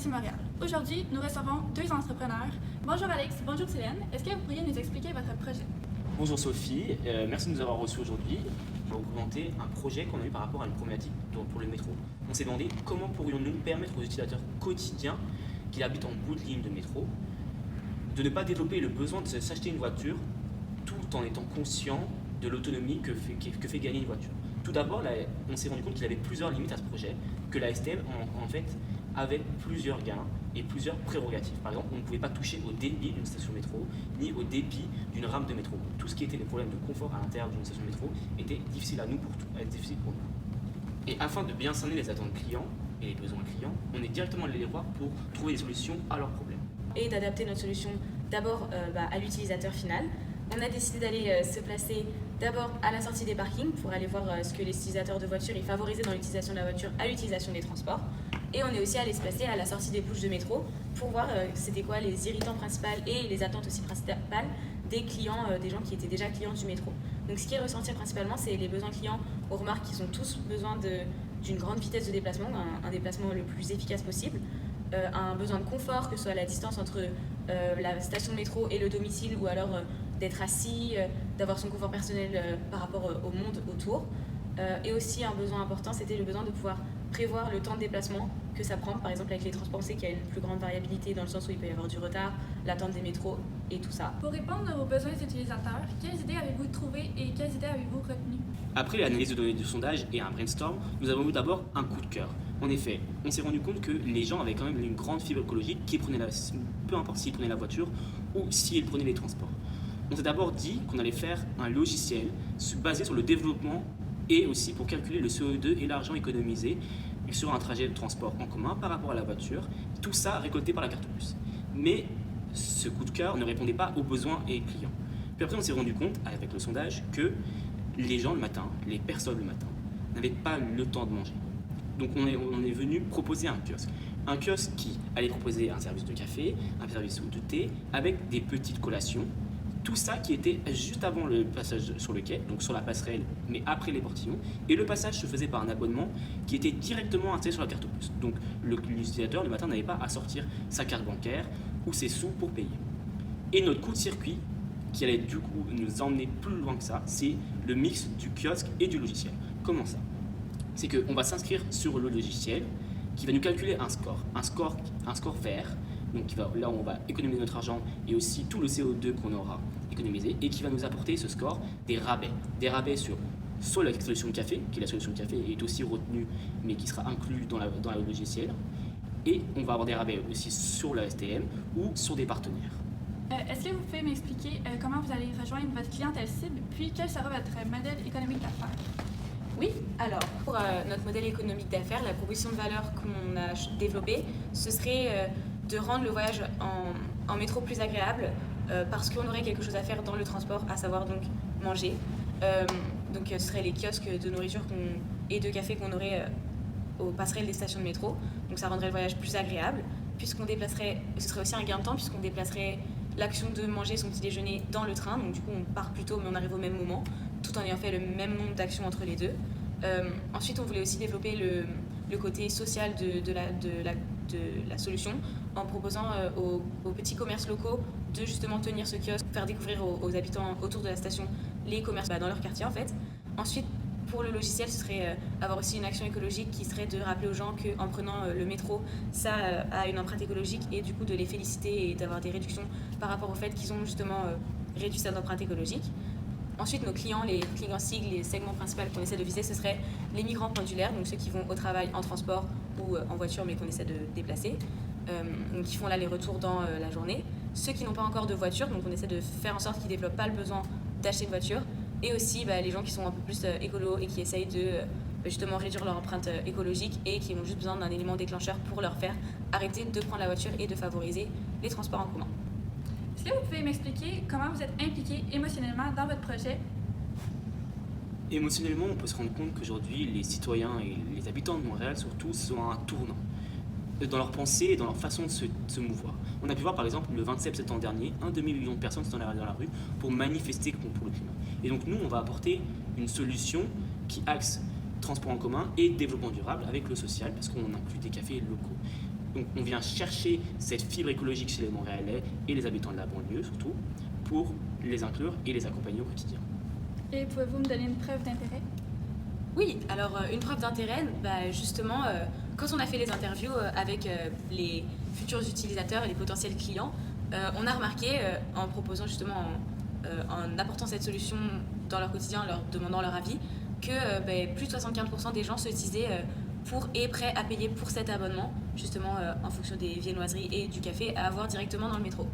Taxi Montréal. Aujourd'hui, nous recevons deux entrepreneurs. Bonjour Alex, bonjour Célène. Est-ce que vous pourriez nous expliquer votre projet? Bonjour Sophie, merci de nous avoir reçus aujourd'hui. Je vais vous présenter un projet qu'on a eu par rapport à une problématique pour le métro. On s'est demandé comment pourrions-nous permettre aux utilisateurs quotidiens qui habitent en bout de ligne de métro de ne pas développer le besoin de s'acheter une voiture tout en étant conscient de l'autonomie que fait gagner une voiture. Tout d'abord, on s'est rendu compte qu'il y avait plusieurs limites à ce projet, que la STM en fait avait plusieurs gains et plusieurs prérogatives. Par exemple, on ne pouvait pas toucher au débit d'une station métro, ni au débit d'une rame de métro. Tout ce qui était des problèmes de confort à l'intérieur d'une station métro était difficile difficile pour nous. Et afin de bien cerner les attentes clients et les besoins clients, on est directement allé les voir pour trouver des solutions à leurs problèmes. Et d'adapter notre solution d'abord à l'utilisateur final. On a décidé d'aller se placer d'abord à la sortie des parkings pour aller voir ce que les utilisateurs de voitures favorisaient dans l'utilisation de la voiture à l'utilisation des transports. Et on est aussi allé se placer à la sortie des bouches de métro pour voir c'était quoi les irritants principaux et les attentes aussi principales des clients, des gens qui étaient déjà clients du métro. Donc ce qui est ressenti principalement, c'est les besoins clients. On remarque qu'ils ont tous besoin d'une grande vitesse de déplacement, un déplacement le plus efficace possible. Un besoin de confort, que ce soit la distance entre la station de métro et le domicile, ou alors d'être assis, d'avoir son confort personnel par rapport au monde autour. Et aussi un besoin important, c'était le besoin de pouvoir prévoir le temps de déplacement que ça prend. Par exemple avec les transports, on sait qu'il y a une plus grande variabilité dans le sens où il peut y avoir du retard, l'attente des métros et tout ça. Pour répondre aux besoins des utilisateurs, quelles idées avez-vous trouvées et quelles idées avez-vous retenues? Après l'analyse de données du sondage et un brainstorm, nous avons eu d'abord un coup de cœur. En effet, on s'est rendu compte que les gens avaient quand même une grande fibre écologique peu importe s'ils prenaient la voiture ou s'ils prenaient les transports. On s'est d'abord dit qu'on allait faire un logiciel basé sur le développement et aussi pour calculer le CO2 et l'argent économisé sur un trajet de transport en commun par rapport à la voiture, tout ça récolté par la carte bleue. Mais ce coup de cœur ne répondait pas aux besoins et clients. Puis après on s'est rendu compte avec le sondage que les gens le matin, les personnes le matin, n'avaient pas le temps de manger. Donc on est venu proposer un kiosque. Un kiosque qui allait proposer un service de café, un service de thé, avec des petites collations. Tout ça qui était juste avant le passage sur le quai, donc sur la passerelle, mais après les portillons. Et le passage se faisait par un abonnement qui était directement installé sur la carte bleue. Donc l'utilisateur le matin n'avait pas à sortir sa carte bancaire ou ses sous pour payer. Et notre coup de circuit, qui allait du coup nous emmener plus loin que ça, c'est le mix du kiosque et du logiciel. Comment ça? C'est qu'on va s'inscrire sur le logiciel qui va nous calculer un score vert, donc là où on va économiser notre argent et aussi tout le CO2 qu'on aura économisé, et qui va nous apporter ce score des rabais sur soit la solution de café, qui est la solution de café est aussi retenue mais qui sera inclue dans le logiciel, et on va avoir des rabais aussi sur la STM ou sur des partenaires. Est-ce que vous pouvez m'expliquer comment vous allez rejoindre votre clientèle cible, puis quel sera votre modèle économique d'affaires? Oui, alors pour notre modèle économique d'affaires, la proposition de valeur qu'on a développée, ce serait de rendre le voyage en métro plus agréable parce qu'on aurait quelque chose à faire dans le transport, à savoir donc manger. Donc ce serait les kiosques de nourriture et de café qu'on aurait aux passerelles des stations de métro. Donc ça rendrait le voyage plus agréable, puisqu'on déplacerait, ce serait aussi un gain de temps, puisqu'on déplacerait l'action de manger son petit déjeuner dans le train. Donc du coup on part plus tôt mais on arrive au même moment, tout en ayant fait le même nombre d'actions entre les deux. Ensuite, on voulait aussi développer le côté social de la solution en proposant aux petits commerces locaux de justement tenir ce kiosque, faire découvrir aux habitants autour de la station les commerces dans leur quartier en fait. Ensuite, pour le logiciel, ce serait avoir aussi une action écologique qui serait de rappeler aux gens qu'en prenant le métro, ça a une empreinte écologique et du coup de les féliciter et d'avoir des réductions par rapport au fait qu'ils ont justement réduit cette empreinte écologique. Ensuite, nos clients, les clients cibles, les segments principaux qu'on essaie de viser, ce seraient les migrants pendulaires, donc ceux qui vont au travail en transport ou en voiture mais qu'on essaie de déplacer, donc qui font l'aller-retour dans la journée. Ceux qui n'ont pas encore de voiture, donc on essaie de faire en sorte qu'ils ne développent pas le besoin d'acheter une voiture. Et aussi les gens qui sont un peu plus écolos et qui essayent de justement réduire leur empreinte écologique et qui ont juste besoin d'un élément déclencheur pour leur faire arrêter de prendre la voiture et de favoriser les transports en commun. Est-ce que vous pouvez m'expliquer comment vous êtes impliqué émotionnellement dans votre projet? Émotionnellement, on peut se rendre compte qu'aujourd'hui, les citoyens et les habitants de Montréal surtout sont à un tournant dans leur pensée et dans leur façon de se mouvoir. On a pu voir par exemple le 27 septembre dernier, un demi-million de personnes sont allées dans la rue pour manifester pour le climat. Et donc nous, on va apporter une solution qui axe transport en commun et développement durable avec le social, parce qu'on inclut des cafés locaux. Donc on vient chercher cette fibre écologique chez les Montréalais et les habitants de la banlieue surtout pour les inclure et les accompagner au quotidien. Et pouvez-vous me donner une preuve d'intérêt? Oui, alors une preuve d'intérêt, justement, quand on a fait les interviews avec les futurs utilisateurs et les potentiels clients, on a remarqué, en proposant justement, en apportant cette solution dans leur quotidien, en leur demandant leur avis, que plus de 75% des gens se disaient pour et prêts à payer pour cet abonnement, justement en fonction des viennoiseries et du café, à avoir directement dans le métro.